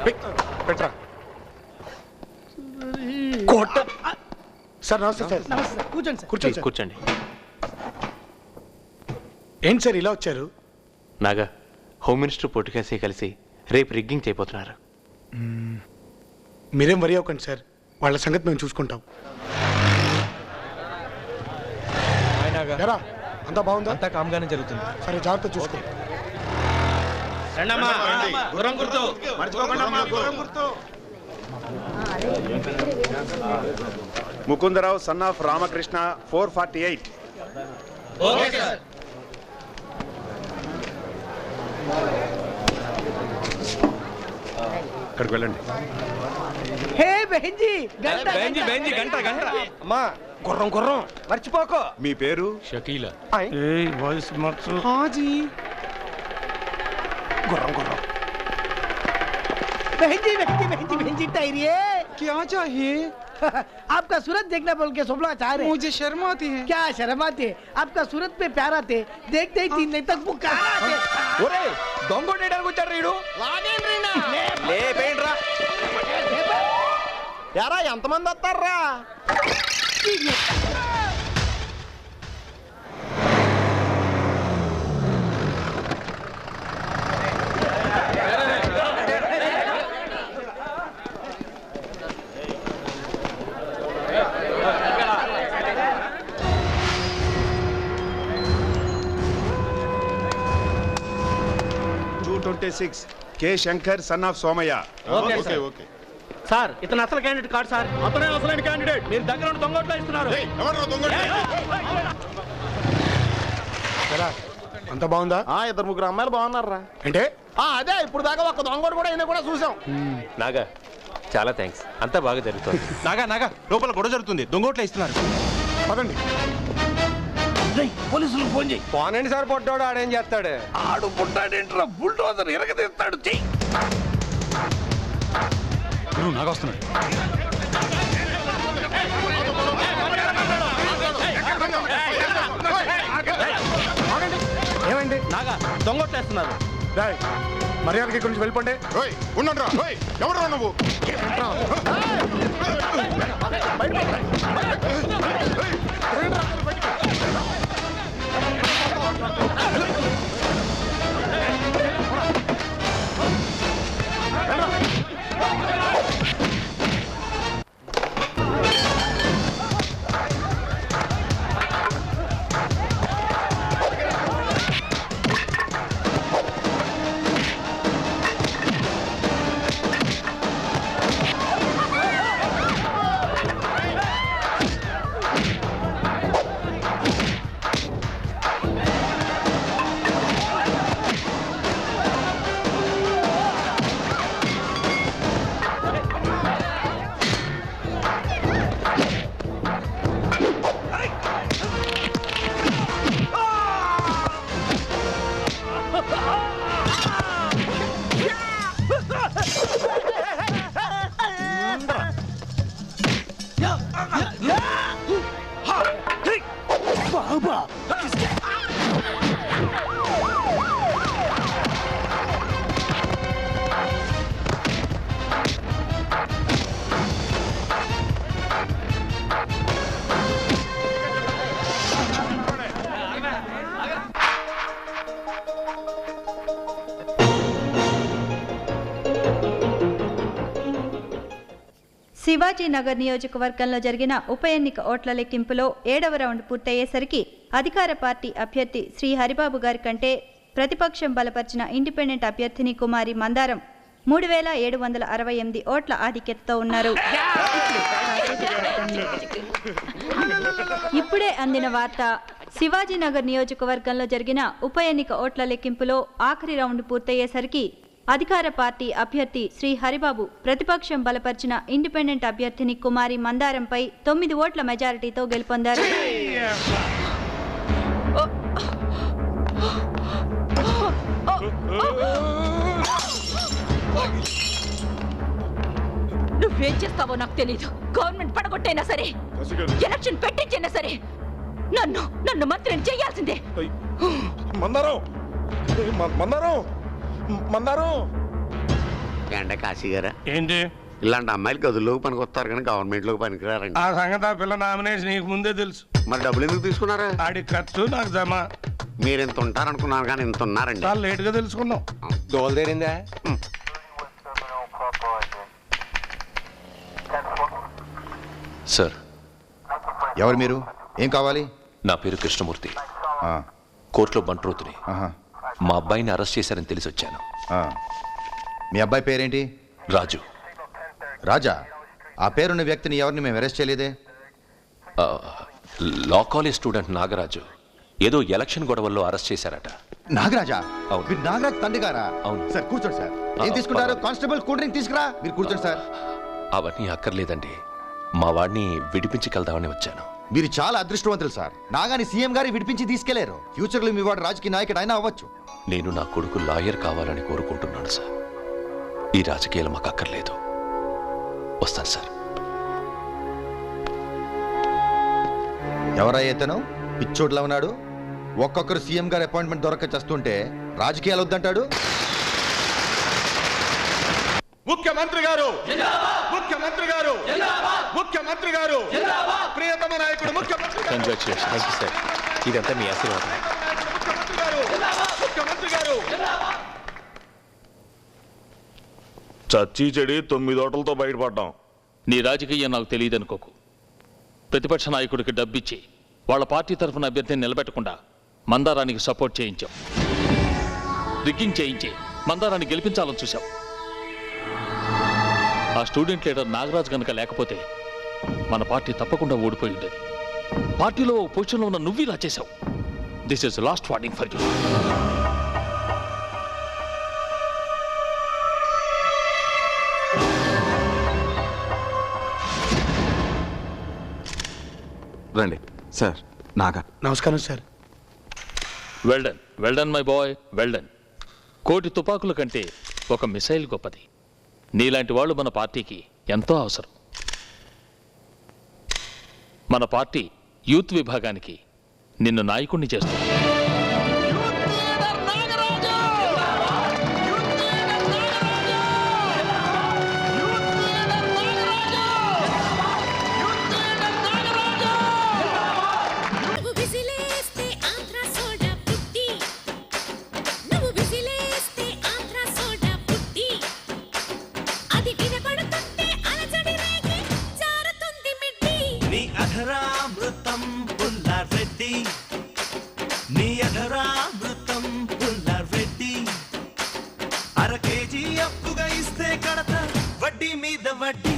Petra sir. నమస్తే sir. నమస్తే sir. కూర్చోండి సార్. కూర్చోండి. కూర్చోండి. ఏంటి సార్ ఇలా వచ్చారు? నాగా, హోమ్ మినిస్టర్ పొట్టికేసి కలిసి రేపు రిగ్గింగ్ చేయబోతున్నారు. మీరేం వరి అవ్వకండి సార్, వాళ్ళ సంగతి మేము చూసుకుంటాం. ఎరా, అంతా బాగుందా? అంతా కామ్గానే జరుగుతుంది. సరే, జాగ్రత్త చూసుకో. Mukundarao son of Ramakrishna 448. ఇక్కడికి వెళ్ళండి. హే బెంజీ గంట గంట అమ్మా, గుర్రం గుర్రం మర్చిపోకో. మీ పేరు? షకీలా. వాయిస్ మార్చు. హాజీ గుర్రం గుర్రం. बहनजी बहनजी बहनजी बहनजी टायरिए क्या चाहिए? आपका सूरत देखना बोल के सोपला चाह रहे। मुझे शर्म आती है. क्या शर्म आती है? आपका सूरत पे प्यार आते, देखते ही 3 दिन तक बुखार आते। ఒరే దొంగొట్టేయడానికి వచ్చాడు రీడు. లేపేంట్రా. యారా ఎంతమంది వస్తారా? K Shankar son of Somayya. Okay okay sir, ఇతను అసలు క్యాండిడేట్ కాదు సార్. అతనే అసలైన క్యాండిడేట్. మీరు దగ్గర ఉండి దొంగోట్లో ఇస్తున్నారు. ఎరా, అంతా బాగుందా? ఇద్దరు ముగ్గురు అమ్మాయిలు బాగున్నారా? అంటే అదే ఇప్పుడు దాకా ఒక దొంగోడు కూడా ఈయన కూడా చూసాం. నాగా, చాలా థ్యాంక్స్. అంతా బాగా జరుగుతుంది. నాగా లోపల గొడవ జరుగుతుంది. దొంగోట్లో ఇస్తున్నారు. పదండి. పోలీసులకు ఫోన్ చేయి. పోనండి సార్, పొట్టాడు ఆడేం చేస్తాడు? ఆడు పుట్టాడేంట్రా, బుల్డోజర్ ఎరగదీస్తాడు. చెయ్యి. నాగా వస్తున్నాడు. ఏమైంది? నాగా దొంగోట్లో ఇస్తున్నారు. రాయ్, మర్యాదకి ఇక్కడి నుంచి వెళ్ళిపోండి. ఉండండి. ఎవరు నువ్వు? శివాజీనగర్ నియోజకవర్గంలో జరిగిన ఉప ఎన్నిక ఓట్ల లెక్కింపులో 7వ రౌండ్ పూర్తయ్యేసరికి అధికార పార్టీ అభ్యర్థి శ్రీ హరిబాబు గారి కంటే ప్రతిపక్షం బలపరిచిన ఇండిపెండెంట్ అభ్యర్థిని కుమారి మందారం 3768 ఓట్ల ఆధిక్యతతో ఉన్నారు. ఇప్పుడే అందిన వార్త, శివాజీనగర్ నియోజకవర్గంలో జరిగిన ఉప ఎన్నిక ఓట్ల లెక్కింపులో ఆఖరి రౌండ్ పూర్తయ్యేసరికి అధికార పార్టీ అభ్యర్థి శ్రీ హరిబాబు ప్రతిపక్షం బలపరిచిన ఇండిపెండెంట్ అభ్యర్థిని కుమారి మందారంపై 9 ఓట్ల మెజారిటీతో గెలుపొందారు. నువ్వేం చేస్తావో నాకు తెలీదు. గవర్నమెంట్ పడగొట్టైనా సరే, ఎలక్షన్ పెట్టించైనా సరే నన్ను మంత్రిని చేయాల్సిందే. మందారం మందారం మందారం ఏంటే కాశీ గారా, ఏంటి ఇలాంటి అమ్మాయిలు గదుల్లోకి పనికి వస్తారు కానీ గవర్నమెంట్లోకి పనికిరారండి. ఆ సంగతి ఆ పిల్ల నామినేషన్ నీకు ముందే తెలుసు. మరి డబ్బులు ఎందుకు తీసుకున్నారా? ఆడి ఖర్చు నాకు జమ. మీరు ఇంత ఉంటారనుకున్నారు కానీ ఇంత ఉన్నారండి. చాలా లేట్ గా తెలుసుకున్నాం. దోలు తీరిందా? సార్, ఎవరు మీరు? ఏం కావాలి? నా పేరు కృష్ణమూర్తి. ఆ, కోర్టులో బంట్రోతుని. ఆహా, మా అబ్బాయిని అరెస్ట్ చేశారని తెలిసి వచ్చాను. ఆ. మీ అబ్బాయి పేరేంటి? రాజు. రాజా? ఆ పేరున్న వ్యక్తిని ఎవరిని మేము అరెస్ట్ చేయలేదే. ఆ, లా కాలేజ్ స్టూడెంట్ నాగరాజు ఏదో ఎలక్షన్ గొడవల్లో అరెస్ట్ చేశారట. నాగరాజా? అవును. మీరు నాగరాజ్ తండ్రి గారా? అవును. సార్ కూర్చోండి సార్. ఏం తీసుకుంటారు? కానిస్టేబుల్ కూల్ డ్రింక్ తీసుకురా. మీరు కూర్చోండి సార్. అవన్నీ అక్కర్లేదండి, మా వాడిని విడిపించగలదామని వచ్చాను. మీరు చాలా అదృష్టవంతులు సార్. నాగాని సీఎం గారి విడిపించి తీసుకెళ్లారు. ఫ్యూచర్ లో మీ వాడు రాజకీయ నాయకుడు అయినా అవ్వచ్చు. నేను నా కొడుకు లాయర్ కావాలని కోరుకుంటున్నాను సార్. ఈ రాజకీయాలు మాకు అక్కర్లేదు. వస్తాను సార్. ఎవరయ్యా ఇతను? పిచ్చోడ్లా ఉన్నాడు. ఒక్కొక్కరు సీఎం గారి అపాయింట్మెంట్ దొరక చేస్తుంటే రాజకీయాలు వద్దంటాడు. ముఖ్యమంత్రి గారు, ముఖ్యమంత్రి గారు, ముఖ్యమంత్రి గారు, ప్రియతమ నాయకుడు ముఖ్యమంత్రి గారు, కంగ్రాచులేషన్. Thank you sir. ఇదంతా మీ ఆశీర్వాదం. ముఖ్యమంత్రి గారు, ముఖ్యమంత్రి గారు. చచ్చి చెడి 9 ఓటలతో బయటపడ్డాం. నీ రాజకీయం నాకు తెలియదనుకోకు. ప్రతిపక్ష నాయకుడికి డబ్బిచ్చి వాళ్ళ పార్టీ తరఫున అభ్యర్థిని నిలబెట్టకుండా మందారానికి సపోర్ట్ చేయించాం. రిగ్గింగ్ చేయించి మందారాన్ని గెలిపించాలని చూశాం. ఆ స్టూడెంట్ లీడర్ నాగరాజ్ కనుక లేకపోతే మన పార్టీ తప్పకుండా ఓడిపోయి ఉండేది. పార్టీలో ఓ పొజిషన్లో ఉన్న నువ్వు ఇలా చేశావు. This is last warning for you. రండి సార్. నాగా నమస్కారం sir. Well done, well done my boy, well done. కోటి తుపాకుల కంటే ఒక మిసైల్ గొప్పది. నీలాంటి వాళ్ళు మన పార్టీకి ఎంతో అవసరం. మన పార్టీ యూత్ విభాగానికి నిన్ను నాయకుణ్ణి చేస్తుంది. అర కేజీ అప్పుగా ఇస్తే కడత వడ్డీ మీద వడ్డీ.